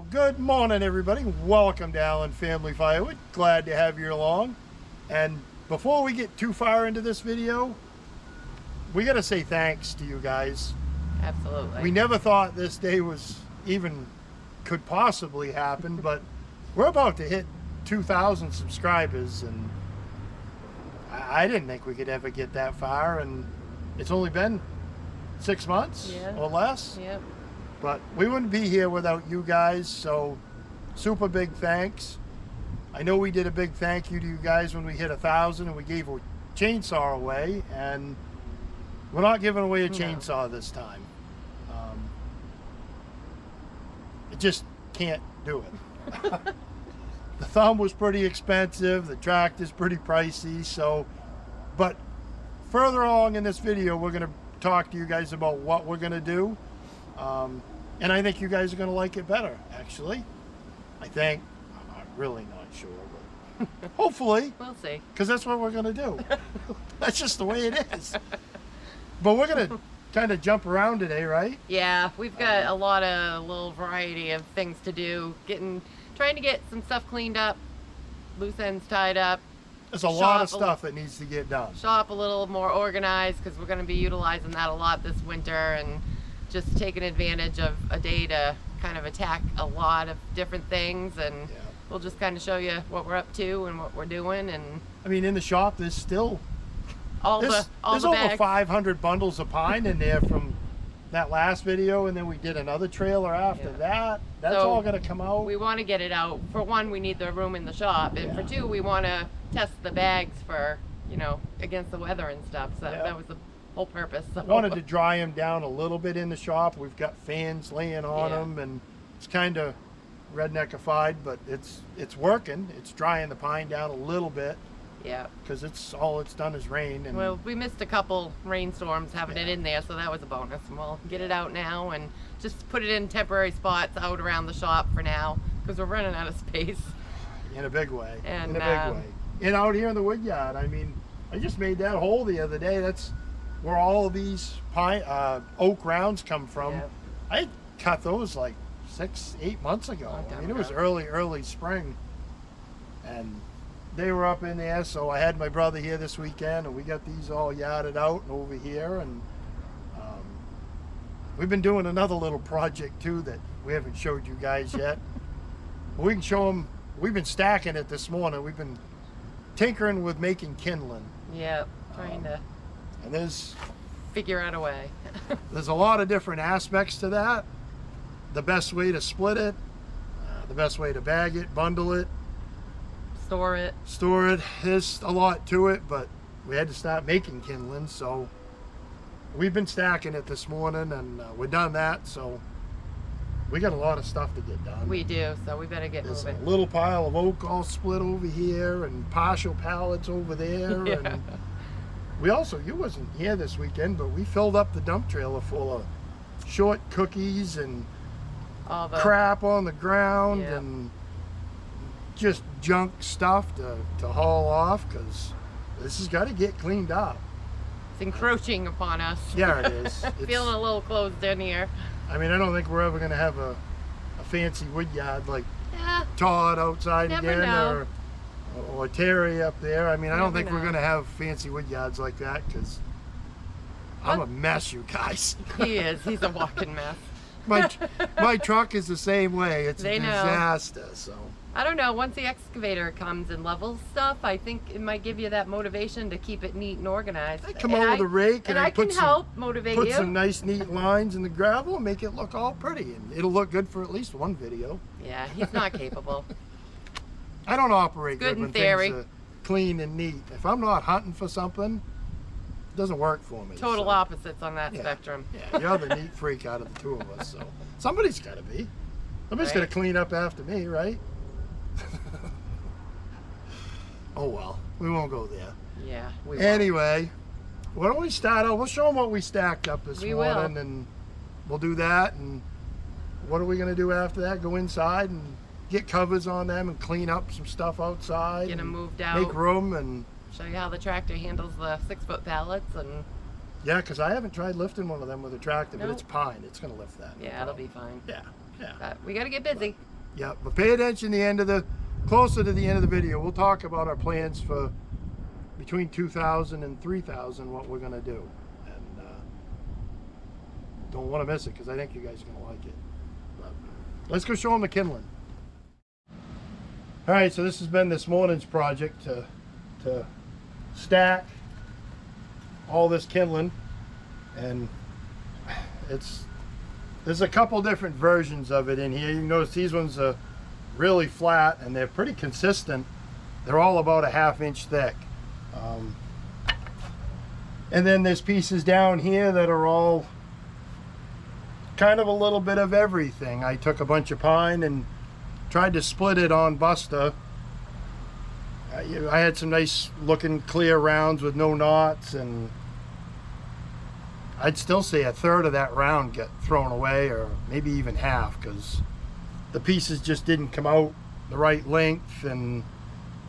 good morning, everybody. Welcome to Allen Family Firewood. Glad to have you along. And before we get too far into this video, we got to say thanks to you guys. Absolutely. We never thought this day was even could possibly happen, but we're about to hit 2,000 subscribers, and I didn't think we could ever get that far, and it's only been 6 months or less. Yep. But we wouldn't be here without you guys, so super big thanks. I know we did a big thank you to you guys when we hit 1,000 and we gave a chainsaw away, and we're not giving away a chainsaw this time. It just can't do it. The thumb was pretty expensive, the tractor's pretty pricey, so, but further along in this video, we're gonna talk to you guys about what we're gonna do. And I think you guys are going to like it better, actually. I think. I'm really not sure, but hopefully. We'll see. Because that's what we're going to do. That's just the way it is. But we're going to kind of jump around today, right? Yeah, we've got a little variety of things to do. Trying to get some stuff cleaned up, loose ends tied up. There's a lot of stuff that needs to get done. Shop a little more organized, because we're going to be utilizing that a lot this winter, and just taking advantage of a day to kind of attack a lot of different things, and we'll just kind of show you what we're up to and what we're doing. And I mean, in the shop there's still there's over bags. 500 bundles of pine in there from that last video, and then we did another trailer after that. That's all going to come out. We want to get it out. For one, we need the room in the shop, and for two, we want to test the bags for, against the weather and stuff. So that was the whole purpose. So. I wanted to dry them down a little bit in the shop. We've got fans laying on them, and it's kind of redneckified, but it's working. It's drying the pine down a little bit. Yeah. Because it's done is rain. And well, we missed a couple rainstorms having it in there, so that was a bonus. And we'll get it out now and just put it in temporary spots out around the shop for now, because we're running out of space. In a big way. And, in a big way. And out here in the Woodyard, I mean, I just made that hole the other day. That's where all of these pine oak rounds come from. Yep. I cut those like 6-8 months ago. I mean, it was early spring, and they were up in there. So I had my brother here this weekend, and we got these all yarded out and over here. And we've been doing another little project too that we haven't showed you guys yet. We can show them. We've been stacking it this morning. We've been tinkering with making kindling. Yeah, trying to. And there's figure out a way. There's a lot of different aspects to that. The best way to split it, the best way to bag it, bundle it, store it. There's a lot to it, but we had to start making kindling, so we've been stacking it this morning, and we're done that. So we got a lot of stuff to get done. We do, so we better get moving. There's a little pile of oak all split over here, and partial pallets over there. And you wasn't here this weekend, but we filled up the dump trailer full of short cookies and all the crap on the ground and just junk stuff to haul off, because this has got to get cleaned up. It's encroaching upon us. Yeah, it is. It's feeling a little closed in here. I mean, I don't think we're ever going to have a fancy wood yard like Todd outside again, or Terry up there. I mean, I don't think we're going to have fancy wood yards like that, because I'm a mess, you guys. He is. He's a walking mess. My truck is the same way. It's a disaster. So I don't know. Once the excavator comes and levels stuff, I think it might give you that motivation to keep it neat and organized. I come over with a rake and I can help motivate you. Put some nice, neat lines in the gravel and make it look all pretty, and it'll look good for at least one video. Yeah, he's not capable. I don't operate good when in theory. Things are clean and neat. If I'm not hunting for something, it doesn't work for me. Total opposites on that spectrum. Yeah, you're the neat freak out of the two of us, so somebody's got to be. Somebody's got to clean up after me, right? Oh well, we won't go there. Yeah. Anyway, why don't we start out? We'll show them what we stacked up this morning, and we'll do that. And what are we going to do after that? Go inside and get covers on them and clean up some stuff outside. Get them moved out. Make room and show you how the tractor handles the 6-foot pallets. And yeah, because I haven't tried lifting one of them with a tractor, but it's pine. It's going to lift that. Yeah, it'll be fine. Yeah. But we got to get busy. Yeah, but pay attention to the end of the, closer to the end of the video. We'll talk about our plans for between 2,000 and 3,000, what we're gonna do. And don't want to miss it because I think you guys are gonna like it. But let's go show them the kindling. All right, so this has been this morning's project to stack all this kindling, and there's a couple different versions of it in here. You can notice these ones are really flat and they're pretty consistent. They're all about a 1/2 inch thick. And then there's pieces down here that are all kind of a little bit of everything. I took a bunch of pine and tried to split it on Buster. I had some nice looking clear rounds with no knots, and I'd still say 1/3 of that round got thrown away, or maybe even half, because the pieces just didn't come out the right length, and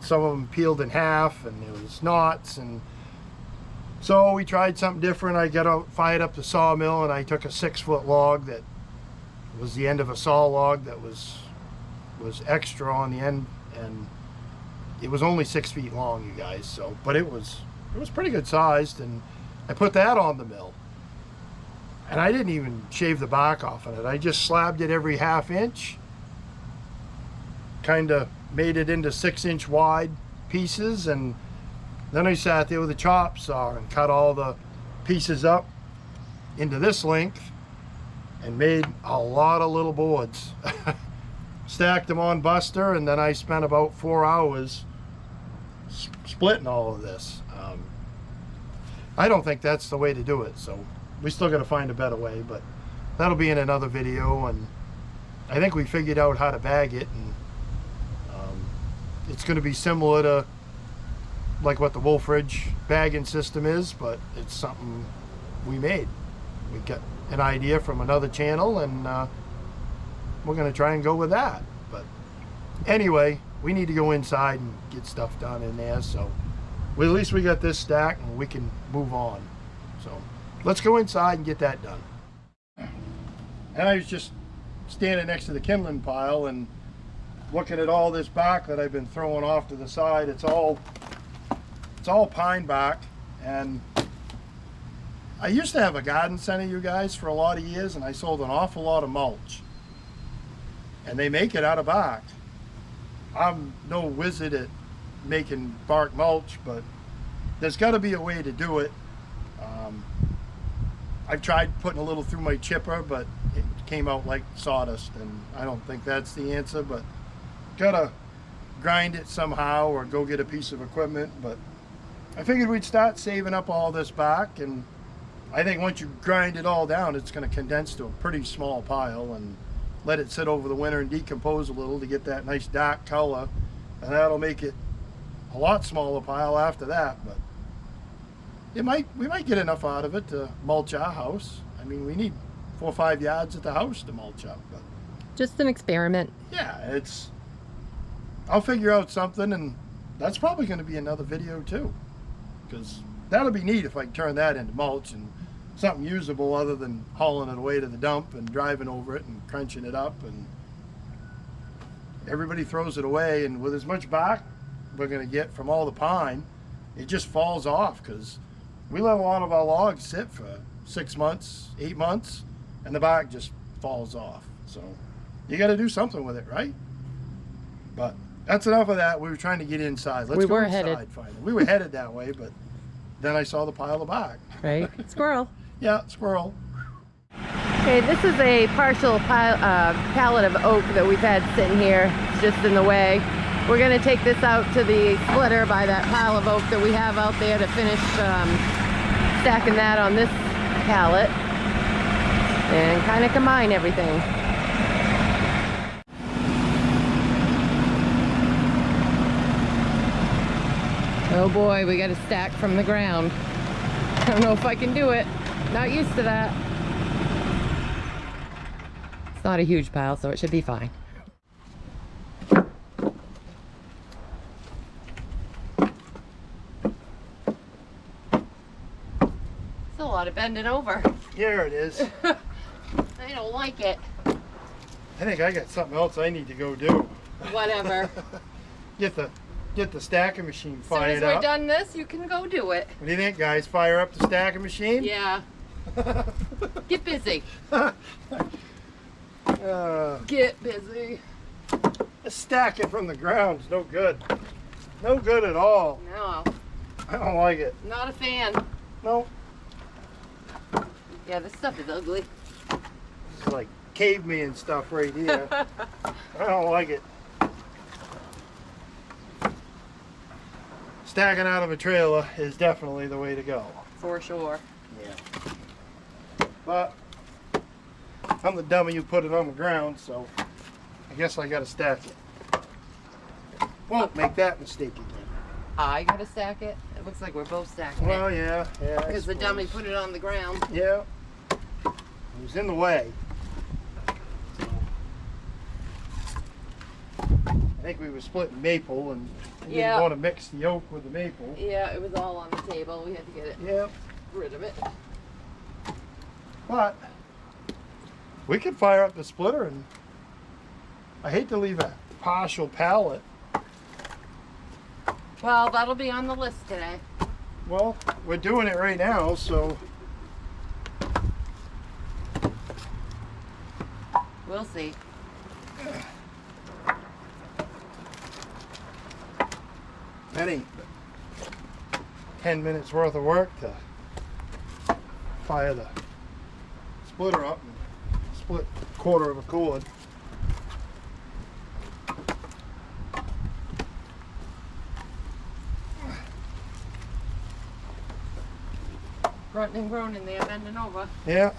some of them peeled in half, and there was knots. And so we tried something different. I fired up the sawmill, and I took a 6-foot log that was the end of a saw log that was extra on the end, and it was only 6 feet long, you guys. So, but it was pretty good sized, and I put that on the mill. And I didn't even shave the bark off of it. I just slabbed it every 1/2 inch, kind of made it into 6-inch wide pieces, and then I sat there with a chop saw and cut all the pieces up into this length and made a lot of little boards. Stacked them on Buster, and then I spent about 4 hours splitting all of this. I don't think that's the way to do it, so we still got to find a better way, but that'll be in another video. And I think we figured out how to bag it, and it's going to be similar to like what the Wolfridge bagging system is, but it's something we made. We got an idea from another channel, and we're going to try and go with that. But anyway, we need to go inside and get stuff done in there, so at least we got this stacked and we can move on. So let's go inside and get that done. And I was just standing next to the kindling pile and looking at all this bark that I've been throwing off to the side. It's all pine bark, and I used to have a garden center, you guys, for a lot of years, and I sold an awful lot of mulch, and they make it out of bark. I'm no wizard at making bark mulch, but there's got to be a way to do it. I've tried putting a little through my chipper, but it came out like sawdust, and I don't think that's the answer. But gotta grind it somehow or go get a piece of equipment. But I figured we'd start saving up all this bark, and I think once you grind it all down, it's going to condense to a pretty small pile, and let it sit over the winter and decompose a little to get that nice dark color, and that'll make it a lot smaller pile after that. But we might get enough out of it to mulch our house. I mean, we need 4 or 5 yards at the house to mulch up. But Just an experiment. yeah, I'll figure out something, and that's probably going to be another video too, because that'll be neat if I can turn that into mulch and something usable other than hauling it away to the dump and driving over it and crunching it up. And everybody throws it away, and with as much bark we're going to get from all the pine, it just falls off, because we let a lot of our logs sit for 6 months, 8 months, and the bark just falls off. So you got to do something with it, right? But that's enough of that. We were trying to get inside. Let's go inside finally. We were headed that way, but then I saw the pile of bark. Right? Squirrel. Yeah, squirrel. Okay, this is a partial pallet of oak that we've had sitting here. It's just in the way. We're going to take this out to the splitter by that pile of oak that we have out there to finish stacking that on this pallet and kind of combine everything. Oh boy, we got to stack from the ground. I don't know if I can do it. Not used to that. It's not a huge pile, so it should be fine. It's a lot of bending over. Here it is. I don't like it. I think I got something else I need to go do. Whatever. Get the stacking machine As soon as fired we're up. done this, you can go do it. What do you think, guys? Fire up the stacking machine? Yeah. Get busy. Uh, Get busy. Stacking from the ground is no good. No good at all. No, I don't like it. not a fan. No. Yeah, this stuff is ugly. It's like caveman stuff right here. I don't like it. Stacking out of a trailer is definitely the way to go. For sure. Yeah. But I'm the dummy who put it on the ground, so I guess I gotta stack it. Won't make that mistake again. I gotta stack it. It looks like we're both stacking Well, it. yeah. I Because the dummy suppose. put it on the ground. Yeah. It was in the way. I think we were splitting maple and we Yeah. didn't want to mix the oak with the maple. Yeah, it was all on the table. We had to get it Yeah. rid of it. But we could fire up the splitter, and I hate to leave a partial pallet. Well, that'll be on the list today. Well, we're doing it right now, so We'll see. that ain't 10 minutes worth of work to fire the splitter up and split a quarter of a cord. Grunting and groaning there, bending over. Yeah.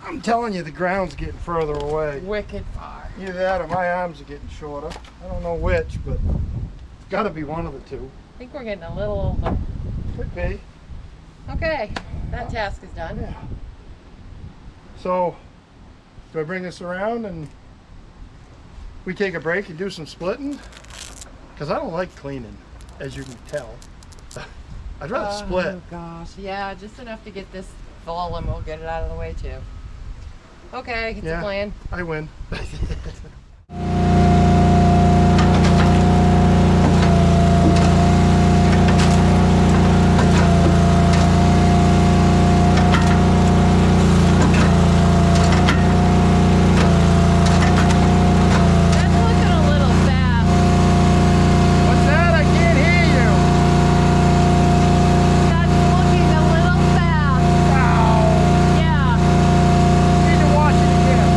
I'm telling you, the ground's getting further away. Wicked far. Either that or my arms are getting shorter. I don't know which, but it's got to be one of the two. I think we're getting a little older. Could be. Okay, that task is done. Yeah. So, do I bring this around and we take a break and do some splitting? Because I don't like cleaning, as you can tell. I'd rather split. Oh gosh, yeah, just enough to get this full and we'll get it out of the way too. Okay, it's a plan. I win. That's looking a little fast. What's that? I can't hear you. That's looking a little fast. Wow. Yeah. Need to watch it again.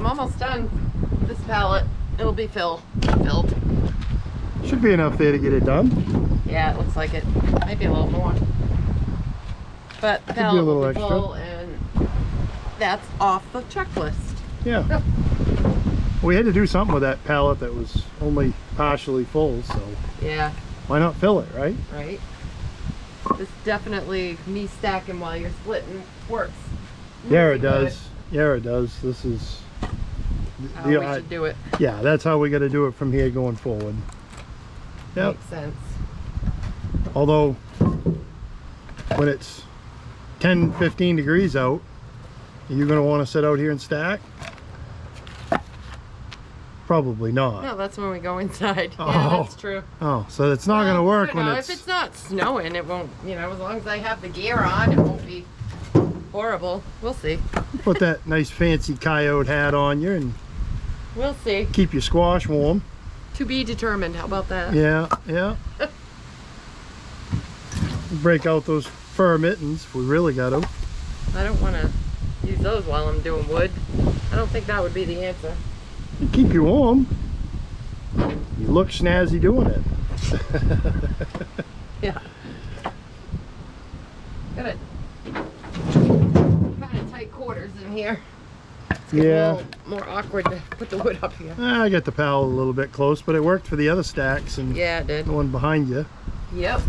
I'm almost done with this pallet. It'll be filled. Should be enough there to get it done. Yeah, it looks like it. Maybe a little more. But the Could be a pallet little will be extra. full, and that's off the checklist. Yeah. We had to do something with that pallet that was only partially full, so Yeah, why not fill it, right? right. This definitely, me stacking while you're splitting, works. Yeah, really it does. Yeah, it does. This is good. How we should do it. yeah, that's how we got to do it from here going forward. Yep. Makes sense. Although when it's 10-15 degrees out, you're going to want to sit out here and stack? Probably not. No, that's when we go inside. Oh. Yeah, that's true. Oh, so it's not going to work when if it's not snowing, it won't, you know, as long as I have the gear on, it won't be horrible. We'll see. put that nice fancy coyote hat on you and We'll see. keep your squash warm. To be determined. How about that? Yeah, yeah. Break out those fur mittens if we really got them. I don't want to use those while I'm doing wood. I don't think that would be the answer. They keep you warm. You look snazzy doing it. Yeah. Got it. Kind of tight quarters in here. It's getting Yeah. a little more awkward to put the wood up here. I got the pallet a little bit close, but it worked for the other stacks and Yeah, it did. the one behind you. Yep.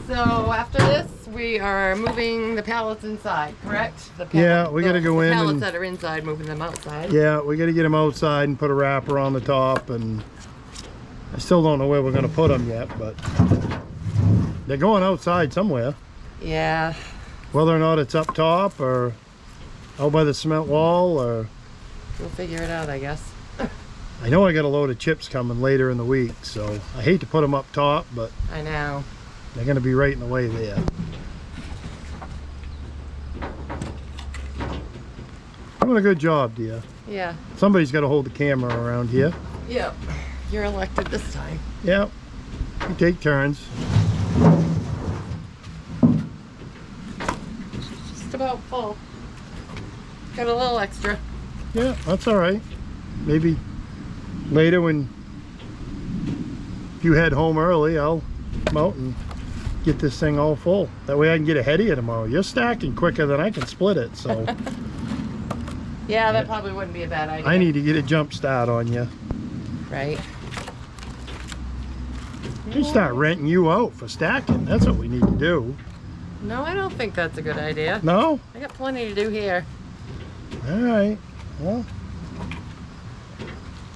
So after this, we are moving the pallets inside, correct? The Yeah, we gotta go in pallets and- that are inside, moving them outside. Yeah, we got to get them outside and put a wrapper on the top, and I still don't know where we're going to put them yet, but they're going outside somewhere. Yeah. Whether or not it's up top or out by the cement wall, or We'll figure it out, I guess. I know I got a load of chips coming later in the week, so I hate to put them up top, but I know. they're going to be right in the way there. Doing a good job, dear. Yeah. Somebody's got to hold the camera around here. Yep. You're elected this time. Yeah, we take turns. Just about full. Got a little extra. Yeah, that's all right. Maybe later when you head home early, I'll come out and get this thing all full. That way I can get ahead of you tomorrow. You're stacking quicker than I can split it, so Yeah, that probably wouldn't be a bad idea. I need to get a jump start on you. Right. We start renting you out for stacking. That's what we need to do. No, I don't think that's a good idea. No? I got plenty to do here. All right. Well,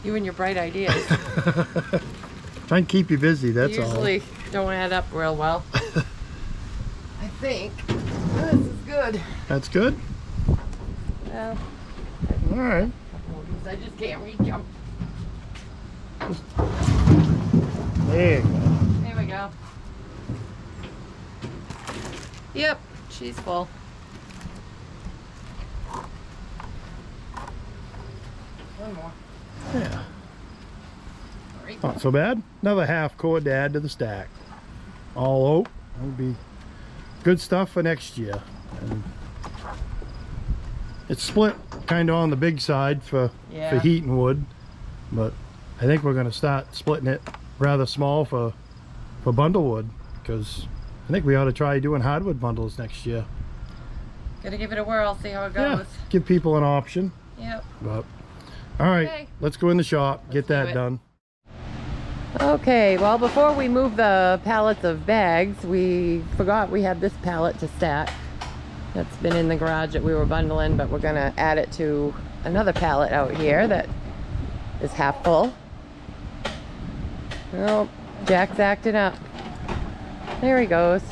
You and your bright ideas. try and keep you busy, that's Usually don't add up real well. I think this is good. all. That's good? Well, All right. I just can't reach them. There you go. There we go. Yep, she's full. One more. Yeah. Sorry. Not so bad. Another half cord to add to the stack. All oak. That'll be good stuff for next year. And it's split kind of on the big side for Yeah. heat and wood, but I think we're going to start splitting it rather small for bundle wood, because I think we ought to try doing hardwood bundles next year. Gotta give it a whirl, see how it Yeah, goes. give people an option. Yep. But all right, Okay. let's go in the shop, get do that it. done. Okay, well before we move the pallets of bags, we forgot we had this pallet to stack. That's been in the garage that we were bundling, but we're gonna add it to another pallet out here that is half full. Oh, Jack's acting up. There he goes.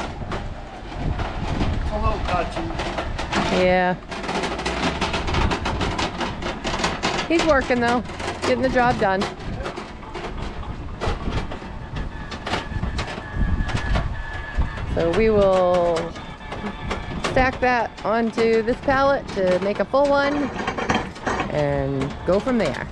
Hello, Kachi. Yeah. He's working though, getting the job done. So we will stack that onto this pallet to make a full one and go from there.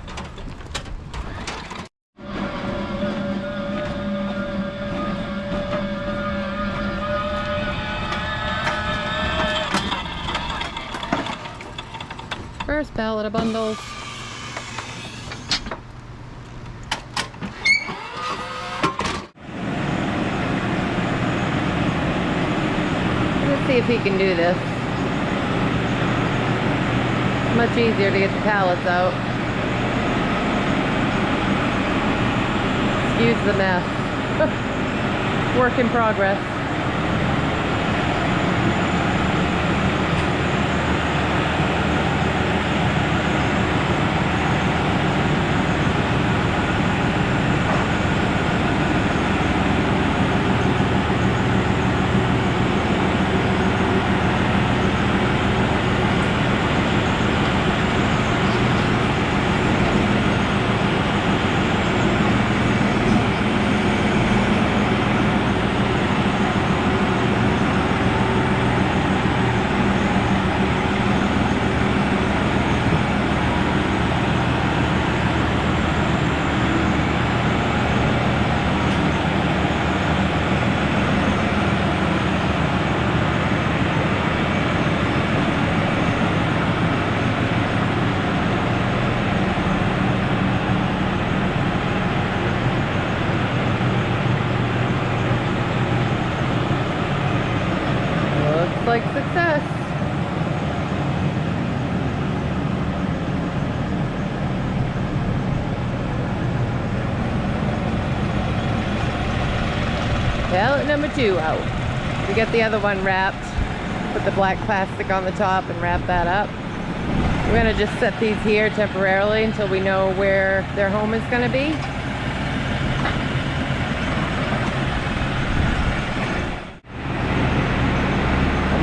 first pallet of bundles. Let's see if he can do this. Much easier to get the pallets out. Excuse the mess. Work in progress. Like success. Pallet number 2 out. We got the other one wrapped. Put the black plastic on the top and wrap that up. We're gonna just set these here temporarily until we know where their home is gonna be.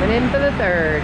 In for the third.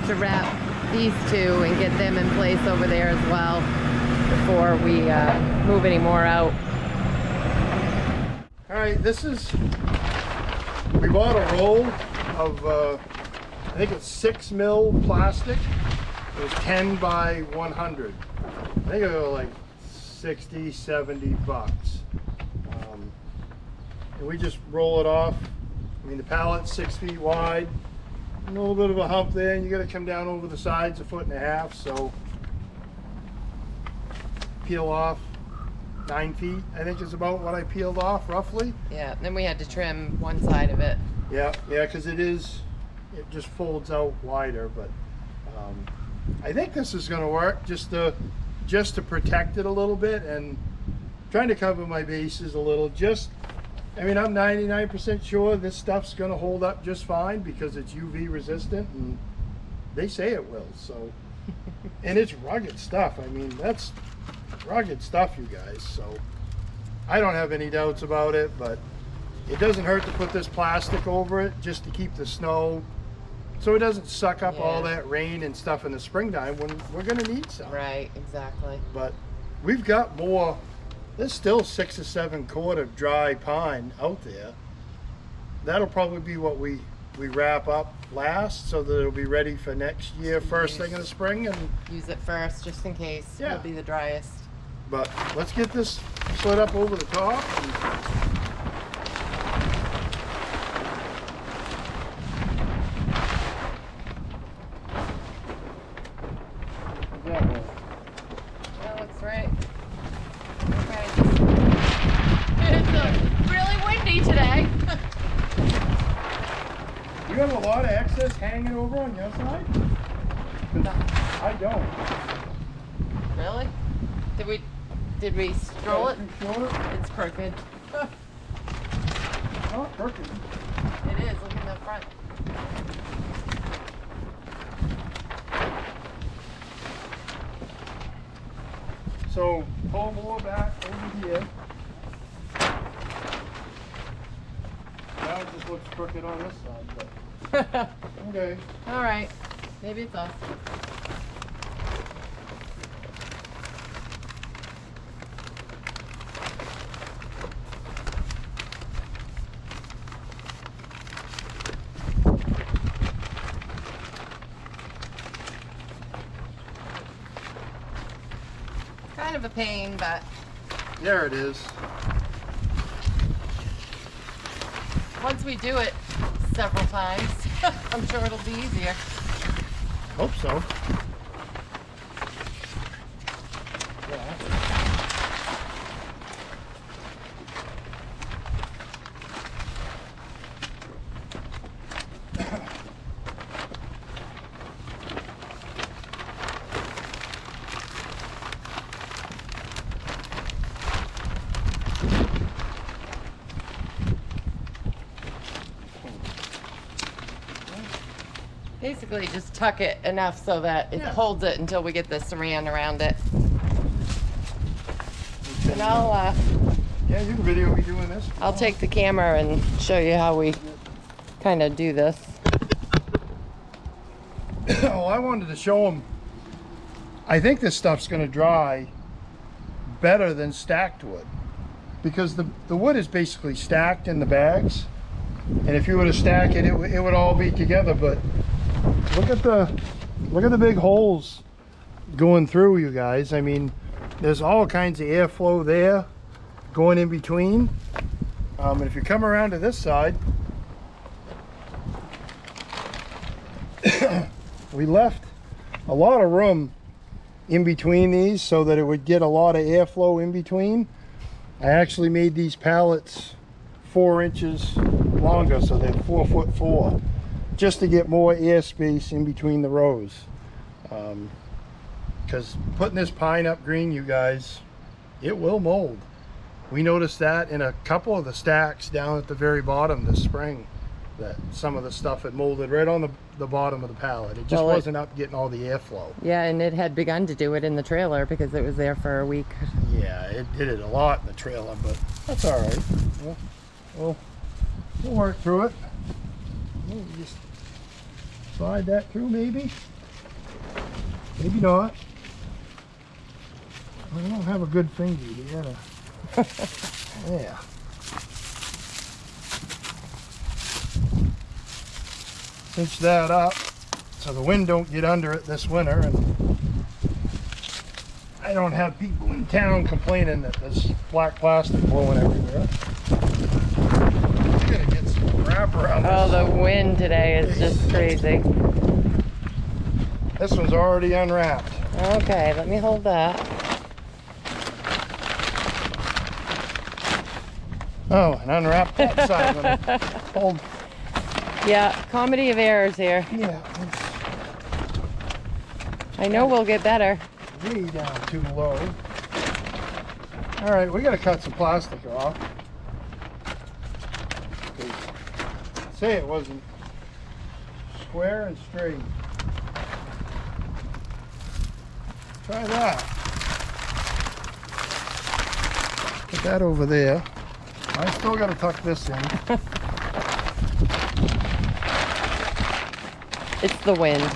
To wrap these two and get them in place over there as well before we move any more out. All right, we bought a roll of I think it's 6 mil plastic. It was 10 by 100. I think it was like 60, 70 bucks. And we just roll it off. I mean, the pallet's 6 feet wide. A little bit of a hump there, and you got to come down over the sides 1.5 feet, so peel off 9 feet, I think is about what I peeled off roughly. Yeah, then we had to trim one side of it. Yeah, because it just folds out wider, but I think this is going to work just to protect it a little bit and trying to cover my bases a little. I mean, I'm 99% sure this stuff's going to hold up just fine because it's UV resistant, and they say it will. So, and it's rugged stuff. I mean, that's rugged stuff, you guys. So, I don't have any doubts about it. But it doesn't hurt to put this plastic over it just to keep the snow, so it doesn't suck up all that rain and stuff in the springtime when we're going to need some. Right, exactly. But we've got more. There's still 6 or 7 cord of dry pine out there. That'll probably be what we we wrap up last so that it'll be ready for next year, first thing in the spring. And use it first just in case. Yeah. It'll be the driest. but let's get this slid up over the top. That looks right. Okay. It's really windy today. You have a lot of excess hanging over on your side? 'Cause No. I don't. Really? Did we stroll it? Too short? It's crooked. Not crooked. It is. Look in the front. So pull more back over here. Now it just looks crooked on this side, but okay. All right. Maybe it's us. Kind of a pain, but There it is. once we do it several times, I'm sure it'll be easier. Hope so. Basically, just tuck it enough so that it holds it until we get the saran around it. And Yeah, you can video me doing this. I'll take the camera and show you how we kind of do this. Oh, I wanted to show them. I think this stuff's going to dry better than stacked wood, because the wood is basically stacked in the bags, and if you were to stack it, it would all be together. But look at the big holes going through, you guys. I mean, there's all kinds of airflow there going in between. And if you come around to this side, we left a lot of room in between these so that it would get a lot of airflow in between. I actually made these pallets 4 inches longer, so they're 4'4", just to get more airspace in between the rows. Because putting this pine up green, you guys, it will mold. We noticed that in a couple of the stacks down at the very bottom this spring, that some of the stuff had molded right on the bottom of the pallet. It just wasn't up getting all the airflow. Yeah, and it had begun to do it in the trailer because it was there for a week. Yeah, it did it a lot in the trailer, but that's all right. We'll work through it. We'll just slide that through, maybe. Maybe not. I don't have a good finger. You gotta. Yeah. Cinch that up so the wind don't get under it this winter, and I don't have people in town complaining that there's black plastic blowing everywhere. You're gonna get some wrap around Oh, this. the wind today is just crazy. This one's already unwrapped. Okay, let me hold that. Oh, and unwrap that side. Let me hold. Yeah, comedy of errors here. Yeah, I know we'll get better. it's way down too low. All right, we gotta cut some plastic off. 'Cause say it wasn't square and straight. Try that. Put that over there. I still gotta tuck this in. It's the wind.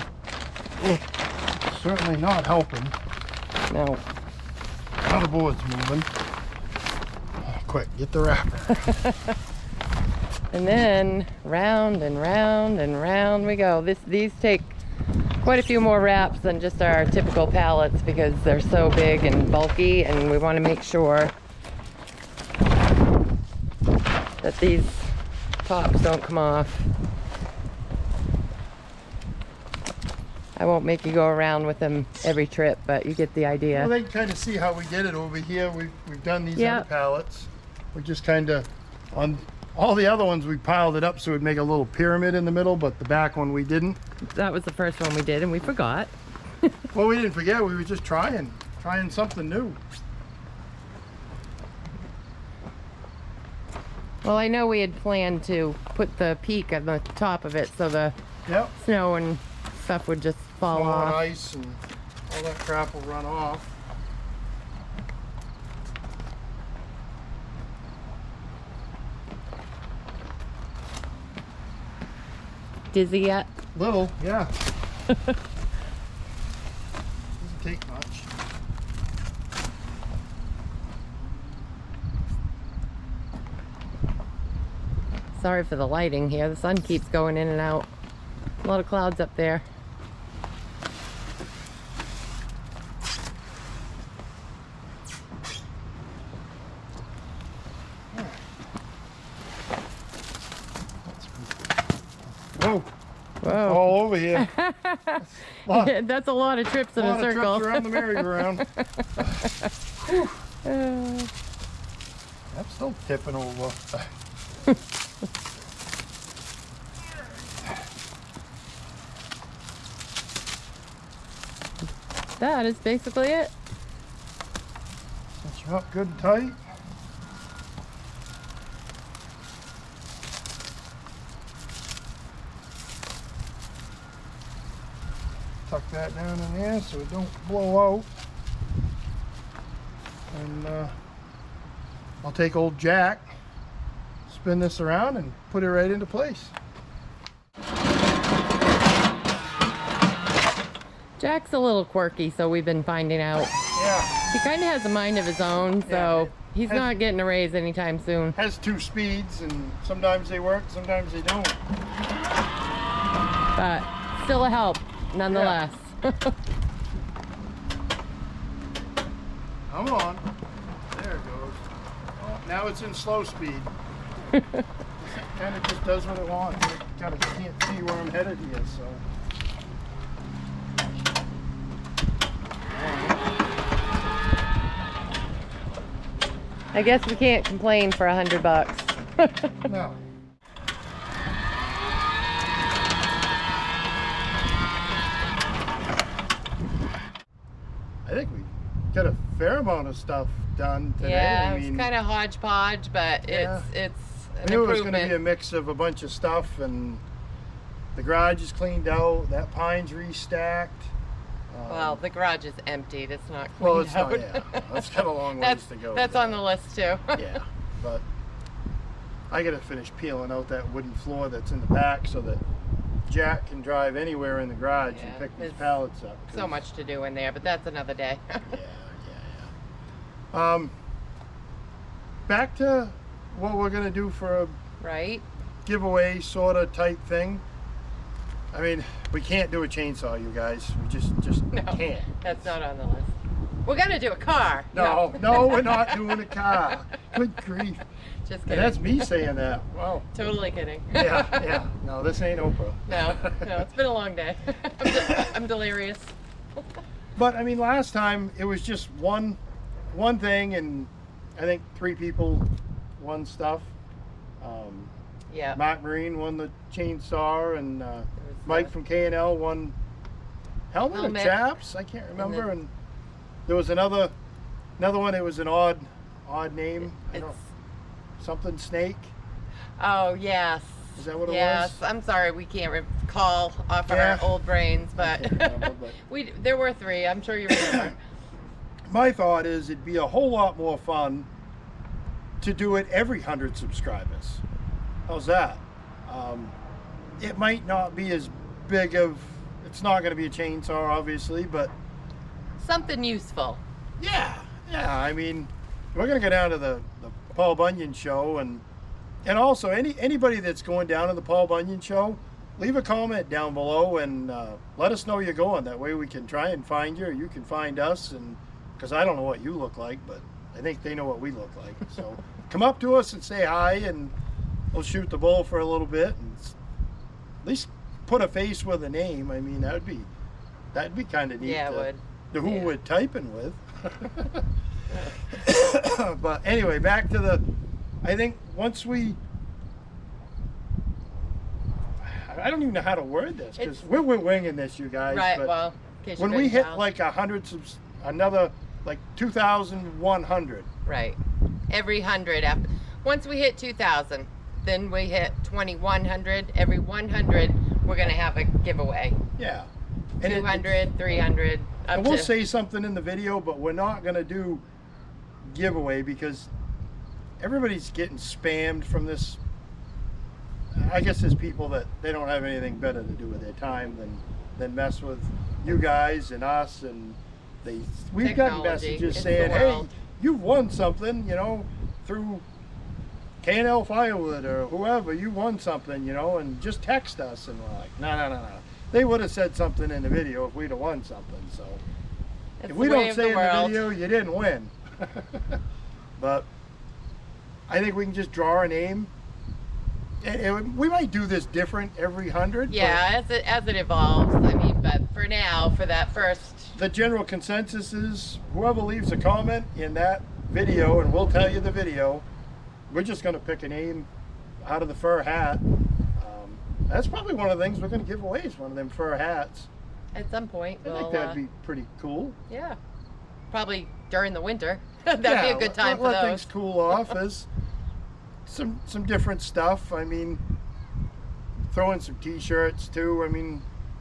Certainly not helping. No. Now the board's moving. Oh, quick, get the wrapper. And then round and round and round we go. These take quite a few more wraps than just our typical pallets because they're so big and bulky, and we want to make sure that these tops don't come off. I won't make you go around with them every trip, but you get the idea. Well, they can kind of see how we did it over here. We've done these Yep. other pallets. We just kind of, on all the other ones, we piled it up so it'd make a little pyramid in the middle, but the back one we didn't. That was the first one we did, and we forgot. Well, we didn't forget. We were just trying something new. Well, I know we had planned to put the peak on the top of it so the Yep. snow and stuff would just fall Snow and off. ice and all that crap will run off. Dizzy yet? Little, yeah. Doesn't take much. Sorry for the lighting here. The sun keeps going in and out. A lot of clouds up there. Whoa, Whoa. all over here. That's a lot of trips in a Lot of circle. trips around the merry-go-round. I'm still tipping over. That is basically it. Set you up good and tight. Tuck that down in there so it don't blow out. And I'll take old Jack, spin this around and put it right into place. Jack's a little quirky, so we've been finding out. Yeah. He kind of has a mind of his own, so he's not getting a raise anytime soon. Has 2 speeds, and sometimes they work, sometimes they don't. But still a help, nonetheless. Come on. There it goes. Oh, now it's in slow speed. It kind of just does what it wants. I kind of can't see where I'm headed here, so. I guess we can't complain for $100. No. I think we got a fair amount of stuff done today. Yeah, I mean, it's kind of hodgepodge, but Yeah. it's I an knew it was going to be a improvement. mix of a bunch of stuff, and the garage is cleaned out. That pine's restacked. Well, the garage is emptied. It's not cleaned Well, it's out. not. Yeah, that's got a long ways to go. That's on the list too. Yeah, but I got to finish peeling out that wooden floor that's in the back so that Jack can drive anywhere in the garage Yeah, and pick these there's pallets up. So much to do in there, but that's another day. Yeah. Back to what we're gonna do for a Right? giveaway sort of type thing. I mean, we can't do a chainsaw, you guys. We just No, can't. that's not on the list. We're gonna do a car. No, we're not doing a car. Good grief. Just And kidding. that's me saying that. Wow. Totally kidding. Yeah. No, this ain't Oprah. No, it's been a long day. I'm delirious. But I mean, last time it was just one thing, and I think 3 people won stuff. Yeah. Mark Marine won the chainsaw, and Mike from K&L won helmet or chaps. I can't remember. And there was another one. It was an odd name. I don't, something snake. Oh yes. Is that what it yes. was? I'm sorry, we can't recall off Yeah. our old brains, but, I can't remember, but there were 3. I'm sure you remember. my thought is it'd be a whole lot more fun to do it every 100 subscribers. How's that? It might not be as big of, it's not going to be a chainsaw obviously, but Something useful. yeah, I mean, we're going to go down to the Paul Bunyan show, and And also, anybody that's going down to the Paul Bunyan show, leave a comment down below and let us know you're going. That way we can try and find you, or you can find us. And because I don't know what you look like, but I think they know what we look like. So come up to us and say hi, and we'll shoot the bull for a little bit, and at least put a face with a name. I mean, that'd be kind of neat. Yeah, it would. To who Yeah. we're typing with. But anyway, back to the. I think once we. I don't even know how to word this because we're winging this, you guys. Right. But Well, in case you when we couldn't hit tell. like another like 2,100. Right. Every 100 after. Once we hit 2,000, then we hit 2,100. Every 100, we're gonna have a giveaway. Yeah. And 200, 300. Up and we'll to, say something in the video, but we're not gonna do giveaway because everybody's getting spammed from this. I guess there's people that they don't have anything better to do with their time than mess with you guys and us, and we've gotten Technology. messages It's saying, the hey, world. you've won something, through K&L Firewood or whoever, you won something, and just text us. And we're like, no. They would have said something in the video if we'd have won something. So it's if we the way don't of say in the world. video, you didn't win. But I think we can just draw a name. And we might do this different every 100. Yeah, as it evolves. I mean, but for now, for that first. The general consensus is whoever leaves a comment in that video, and we'll tell you the video, we're just going to pick a name out of the fur hat. That's probably one of the things we're going to give away is one of them fur hats. At some point, I think that'd be pretty cool. Yeah, probably during the winter. That'd be a good time for let those. things cool off. As some different stuff. I mean, throw in some T-shirts too. I mean,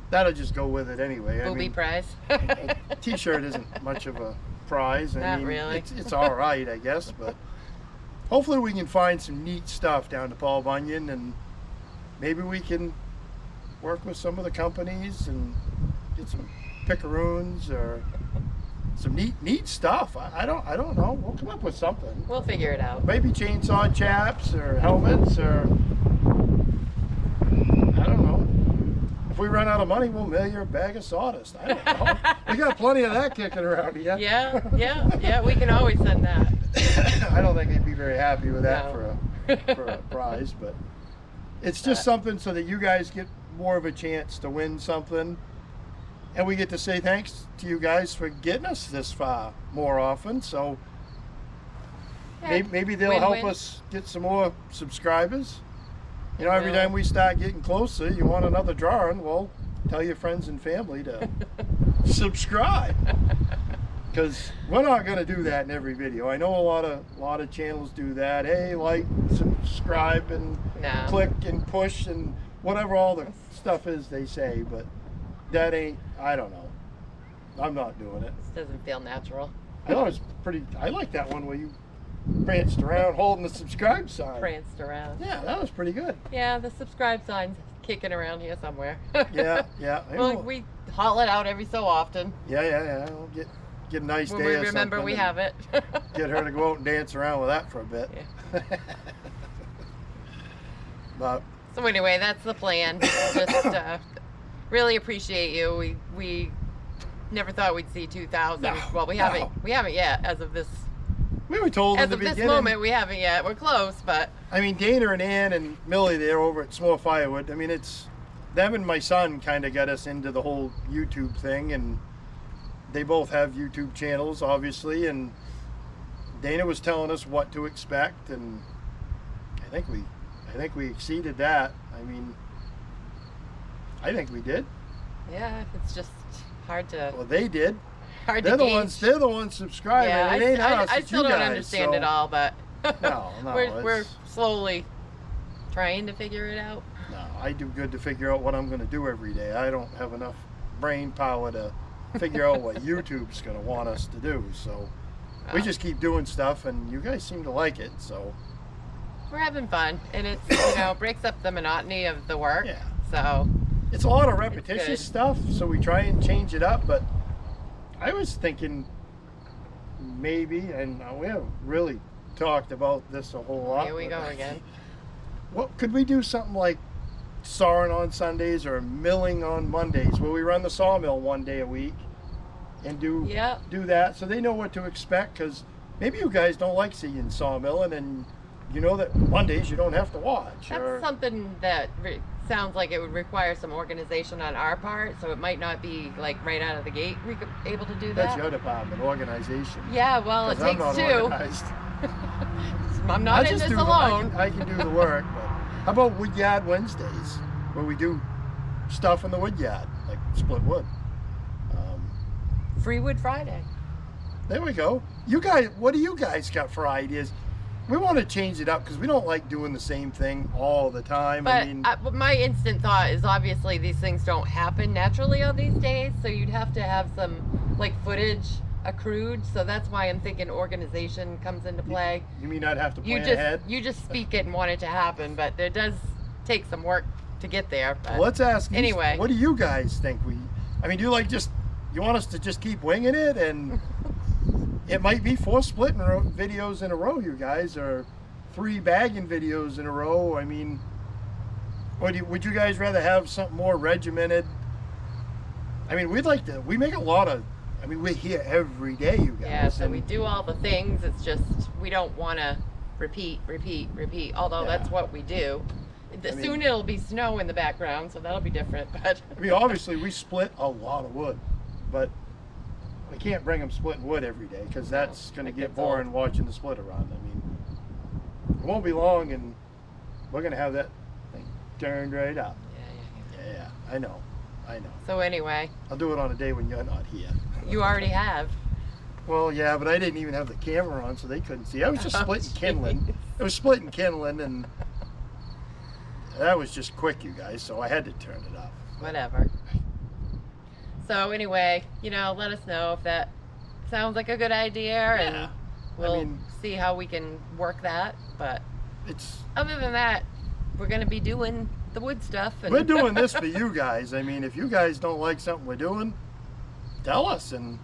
that'll just go with it anyway. Booby prize. A T-shirt isn't much of a prize. I Not mean, really. It's all right, I guess. But hopefully we can find some neat stuff down to Paul Bunyan, and maybe we can work with some of the companies and get some pickaroons or some neat stuff. I don't know. We'll come up with something. We'll figure it out. Maybe chainsaw chaps or helmets, or I don't know. If we run out of money, we'll mail you a bag of sawdust. I don't know. We got plenty of that kicking around here. Yeah. We can always send that. I don't think they'd be very happy with that No. for a prize, but it's just something so that you guys get more of a chance to win something. And we get to say thanks to you guys for getting us this far more often. So Yeah. maybe they'll Win-win. help us get some more subscribers. Every Well. time we start getting closer, you want another drawing, well, tell your friends and family to subscribe. Because we're not going to do that in every video. I know a lot of channels do that. Hey, like, subscribe, and No. click and push and whatever all the stuff is they say, but that ain't, I don't know. I'm not doing it. This doesn't feel natural. I thought it was I like that one where you pranced around holding the subscribe sign. Pranced around. Yeah, that was pretty good. Yeah, the subscribe sign's kicking around here somewhere. Yeah. Well, we haul it out every so often. Yeah. We'll get a nice When day we or remember something we and have it. Get her to go out and dance around with that for a bit. Yeah. But So anyway, that's the plan. Just really appreciate you. We never thought we'd see 2,000. No, Well, we no. haven't yet as of this. we were told As in the of this beginning. moment, we haven't yet. We're close, but I mean, Dana and Ann and Millie, they're over at Small Firewood. I mean, it's them and my son kind of got us into the whole YouTube thing, and they both have YouTube channels, obviously. And Dana was telling us what to expect, and I think we exceeded that. I mean, I think we did. yeah, it's just hard to Well, they did. hard They're to the gauge. ones. They're the ones subscribing. Yeah, it ain't us. I it's still you don't guys, understand so- it all, but No, we're it's- slowly trying to figure it out. No, I do good to figure out what I'm going to do every day. I don't have enough brain power to figure out what YouTube's going to want us to do. So we Wow. just keep doing stuff, and you guys seem to like it. So We're having fun, and it's breaks up the monotony of the work. Yeah. So it's a lot of good. repetitious stuff. So we try and change it up. But I was thinking maybe, and we haven't really talked about this a whole lot. here we but go again. What could we do something like sawing on Sundays or milling on Mondays, where we run the sawmill one day a week and do that, so they know what to expect? Because maybe you guys don't like seeing sawmilling, and you know that Mondays you don't have to watch. That's something that sounds like it would require some organization on our part, so it might not be like right out of the gate we could able to do that. That's your department, organization. Yeah, well, it takes two. Organized. I'm not in this alone. I can do the work, but how about Woodyard Wednesdays, where we do stuff in the woodyard, like split wood? Free Wood Friday. There we go. You guys, what do you guys got for ideas? We want to change it up because we don't like doing the same thing all the time. But I mean, my instant thought is obviously these things don't happen naturally on these days, so you'd have to have some like footage accrued. So that's why I'm thinking organization comes into play. You mean I'd have to plan ahead? You just speak it and want it to happen, but there does take some work to get there. But well, let's ask. Anyway, what do you guys think? I mean, do you like you want us to just keep winging it, and it might be 4 splitting videos in a row, you guys, or 3 bagging videos in a row? I mean, would you guys rather have something more regimented? I mean, we make a lot of, I mean, we're here every day, you guys. Yeah, so we do all the things. It's just, we don't want to repeat, although that's what we do. Soon it'll be snow in the background, so that'll be different. But I mean, obviously we split a lot of wood, but we can't bring them splitting wood every day because that's going to get boring watching the splitter run. I mean, it won't be long and we're going to have that thing turned right up. Yeah, I know. So anyway. I'll do it on a day when you're not here. You already have. Well, yeah, but I didn't even have the camera on, so they couldn't see. I was just splitting kindling. It was splitting kindling, and that was just quick, you guys, so I had to turn it up. Whatever. So anyway, let us know if that sounds like a good idea, and we'll see how we can work that. But other than that, we're going to be doing the wood stuff. And we're doing this for you guys. I mean, if you guys don't like something we're doing, tell us, and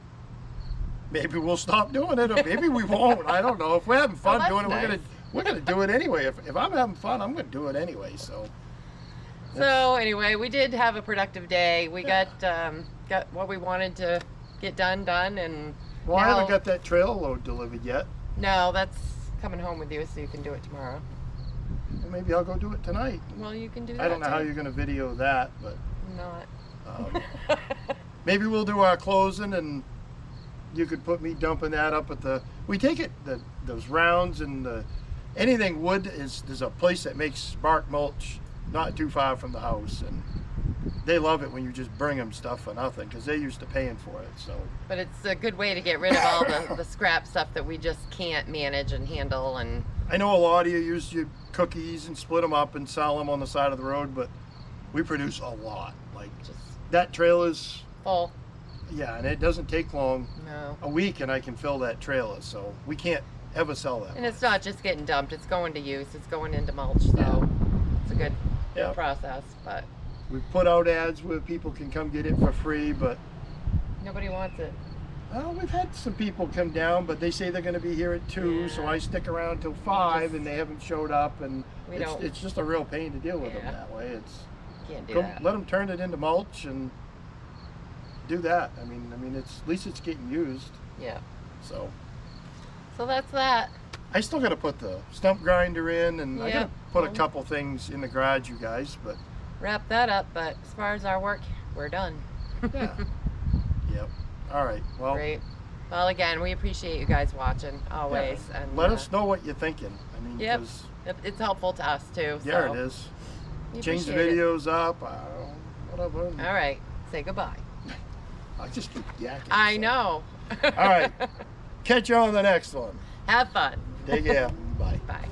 maybe we'll stop doing it, or maybe we won't. I don't know. If we're having fun doing it, we're gonna do it anyway. If I'm having fun, I'm gonna do it anyway. So anyway, we did have a productive day. We got what we wanted to get done, and well, I haven't got that trail load delivered yet. No, that's coming home with you, so you can do it tomorrow. Well, maybe I'll go do it tonight. Well, you can do that. I don't know how you're gonna video that, but not. Maybe we'll do our closing, and you could put me dumping that up at we take it those rounds and anything wood there's a place that makes bark mulch not too far from the house, and they love it when you just bring them stuff for nothing because they're used to paying for it. So but it's a good way to get rid of all the scrap stuff that we just can't manage and handle. And I know a lot of you use your cookies and split them up and sell them on the side of the road, but we produce a lot. Like that trailer's full. Yeah, and it doesn't take long. No. A week and I can fill that trailer, so we can't ever sell that. And it's not just getting dumped, it's going to use, it's going into mulch, so it's a good process. But we put out ads where people can come get it for free, but nobody wants it. Well, we've had some people come down, but they say they're going to be here at 2, so I stick around till 5 and they haven't showed up, and it's just a real pain to deal with them that way. Can't do that. Let them turn it into mulch and do that. I mean, at least it's getting used. Yeah. So that's that. I still got to put the stump grinder in, and I got to put a couple things in the garage, you guys. But wrap that up. But as far as our work, we're done. Yeah. Yep. All right. Well. Great. Well, again, we appreciate you guys watching always, and let us know what you're thinking. I mean, it's helpful to us too. Yeah, it is. Change the videos up. Whatever. All right. Say goodbye. I just keep yakking. I know. All right. Catch you on the next one. Have fun. Take care. Bye. Bye.